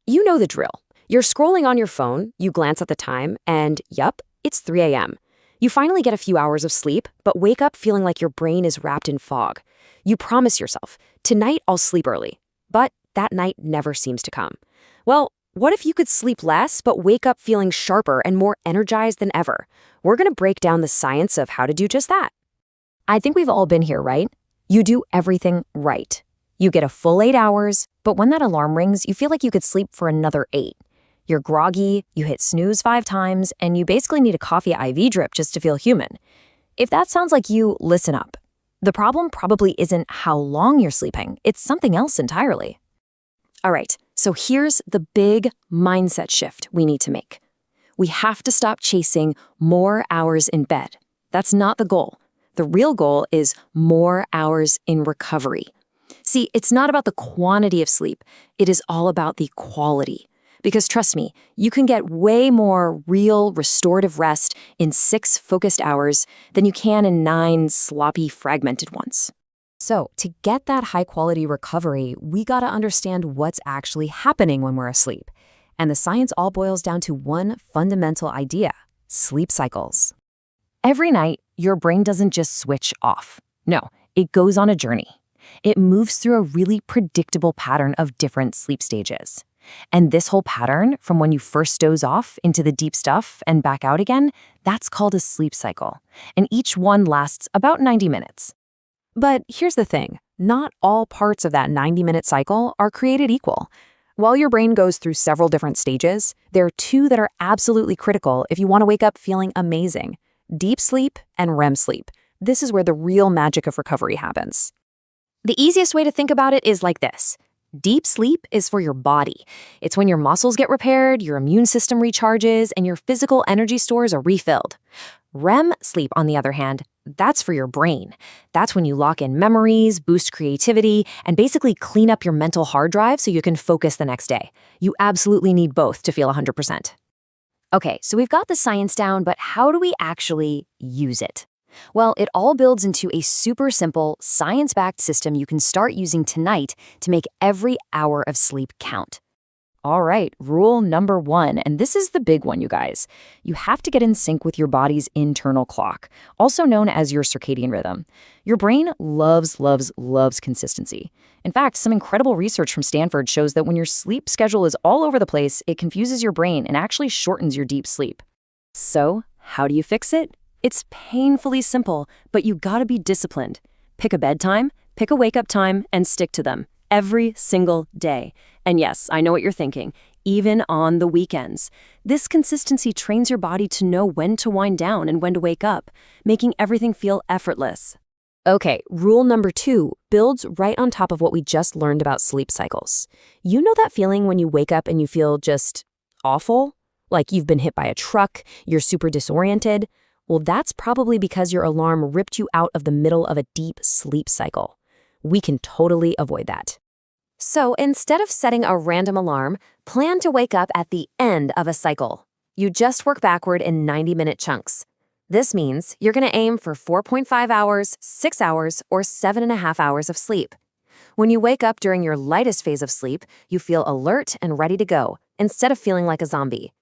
You know the drill. You're scrolling on your phone, you glance at the time, and yup, it's 3 a.m. You finally get a few hours of sleep, but wake up feeling like your brain is wrapped in fog. You promise yourself, tonight I'll sleep early. But that night never seems to come. Well, what if you could sleep less, but wake up feeling sharper and more energized than ever? We're going to break down the science of how to do just that. I think we've all been here, right? You do everything right. You get a full 8 hours, but when that alarm rings, you feel like you could sleep for another 8. You're groggy, you hit snooze 5 times, and you basically need a coffee IV drip just to feel human. If that sounds like you, listen up. The problem probably isn't how long you're sleeping, it's something else entirely. All right, so here's the big mindset shift we need to make. We have to stop chasing more hours in bed. That's not the goal. The real goal is more hours in recovery. See, it's not about the quantity of sleep. It is all about the quality. Because trust me, you can get way more real restorative rest in 6 focused hours than you can in 9 sloppy, fragmented ones. So, to get that high-quality recovery, we gotta understand what's actually happening when we're asleep. And the science all boils down to one fundamental idea: sleep cycles. Every night, your brain doesn't just switch off. No, it goes on a journey. It moves through a really predictable pattern of different sleep stages. And this whole pattern, from when you first doze off into the deep stuff and back out again, that's called a sleep cycle. And each one lasts about 90 minutes. But here's the thing, not all parts of that 90-minute cycle are created equal. While your brain goes through several different stages, there are 2 that are absolutely critical if you want to wake up feeling amazing: deep sleep and REM sleep. This is where the real magic of recovery happens. The easiest way to think about it is like this. Deep sleep is for your body. It's when your muscles get repaired, your immune system recharges, and your physical energy stores are refilled. REM sleep, on the other hand, that's for your brain. That's when you lock in memories, boost creativity, and basically clean up your mental hard drive so you can focus the next day. You absolutely need both to feel 100%. Okay, so we've got the science down, but how do we actually use it? Well, it all builds into a super simple, science-backed system you can start using tonight to make every hour of sleep count. All right, rule number 1, and this is the big one, you guys. You have to get in sync with your body's internal clock, also known as your circadian rhythm. Your brain loves consistency. In fact, some incredible research from Stanford shows that when your sleep schedule is all over the place, it confuses your brain and actually shortens your deep sleep. So, how do you fix it? It's painfully simple, but you gotta be disciplined. Pick a bedtime, pick a wake-up time, and stick to them every single day. And yes, I know what you're thinking, even on the weekends. This consistency trains your body to know when to wind down and when to wake up, making everything feel effortless. Okay, rule number 2 builds right on top of what we just learned about sleep cycles. You know that feeling when you wake up and you feel just awful? Like you've been hit by a truck, you're super disoriented? Well, that's probably because your alarm ripped you out of the middle of a deep sleep cycle. We can totally avoid that. So instead of setting a random alarm, plan to wake up at the end of a cycle. You just work backward in 90-minute chunks. This means you're going to aim for 4.5 hours, 6 hours, or 7.5 hours of sleep. When you wake up during your lightest phase of sleep, you feel alert and ready to go, instead of feeling like a zombie.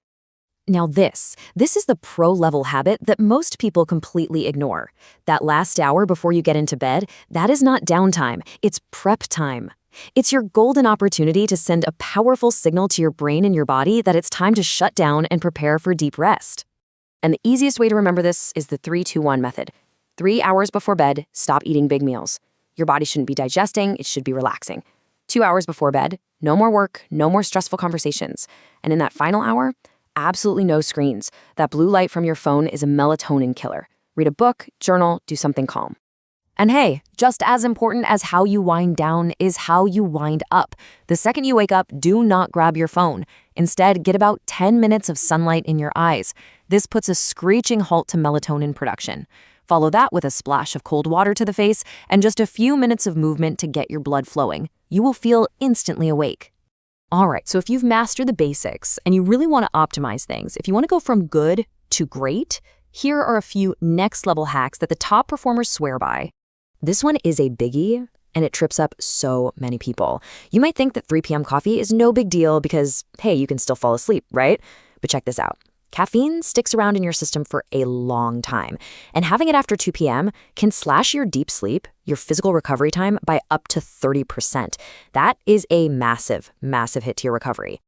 Now this is the pro-level habit that most people completely ignore. That last hour before you get into bed, that is not downtime, it's prep time. It's your golden opportunity to send a powerful signal to your brain and your body that it's time to shut down and prepare for deep rest. And the easiest way to remember this is the 3-2-1 method. 3 hours before bed, stop eating big meals. Your body shouldn't be digesting, it should be relaxing. 2 hours before bed, no more work, no more stressful conversations. And in that final hour, absolutely no screens. That blue light from your phone is a melatonin killer. Read a book, journal, do something calm. And hey, just as important as how you wind down is how you wind up. The second you wake up, do not grab your phone. Instead, get about 10 minutes of sunlight in your eyes. This puts a screeching halt to melatonin production. Follow that with a splash of cold water to the face and just a few minutes of movement to get your blood flowing. You will feel instantly awake. All right, so if you've mastered the basics and you really want to optimize things, if you want to go from good to great, here are a few next-level hacks that the top performers swear by. This one is a biggie. and it trips up so many people. You might think that 3 p.m. coffee is no big deal because, hey, you can still fall asleep, right? But check this out. Caffeine sticks around in your system for a long time, and having it after 2 p.m. can slash your deep sleep, your physical recovery time, by up to 30%. That is a massive, massive hit to your recovery.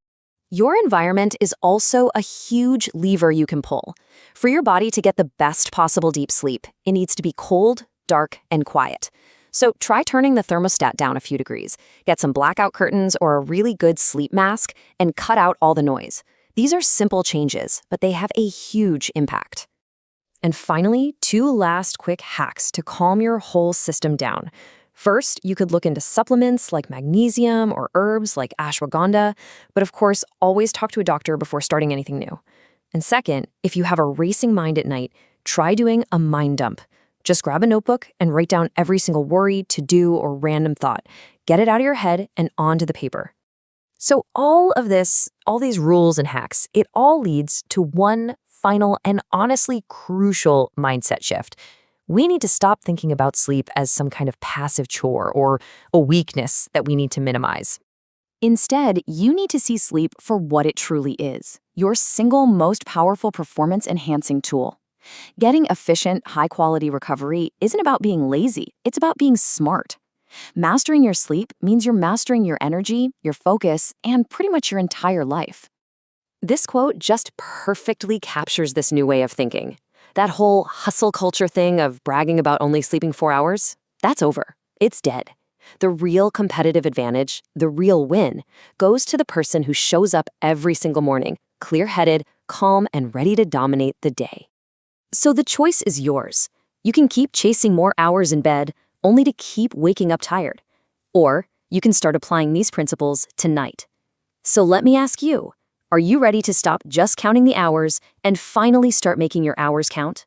Your environment is also a huge lever you can pull. For your body to get the best possible deep sleep, it needs to be cold, dark, and quiet. So try turning the thermostat down a few degrees, get some blackout curtains or a really good sleep mask, and cut out all the noise. These are simple changes, but they have a huge impact. And finally, 2 last quick hacks to calm your whole system down. First, you could look into supplements like magnesium or herbs like ashwagandha, but of course, always talk to a doctor before starting anything new. And second, if you have a racing mind at night, try doing a mind dump. Just grab a notebook and write down every single worry, to-do, or random thought. Get it out of your head and onto the paper. So all of this, all these rules and hacks, it all leads to one final and honestly crucial mindset shift. We need to stop thinking about sleep as some kind of passive chore or a weakness that we need to minimize. Instead, you need to see sleep for what it truly is, your single most powerful performance-enhancing tool. Getting efficient, high-quality recovery isn't about being lazy, it's about being smart. Mastering your sleep means you're mastering your energy, your focus, and pretty much your entire life. This quote just perfectly captures this new way of thinking. That whole hustle culture thing of bragging about only sleeping 4 hours, that's over. It's dead. The real competitive advantage, the real win, goes to the person who shows up every single morning, clear-headed, calm, and ready to dominate the day. So the choice is yours. You can keep chasing more hours in bed, only to keep waking up tired. Or you can start applying these principles tonight. So let me ask you, are you ready to stop just counting the hours and finally start making your hours count?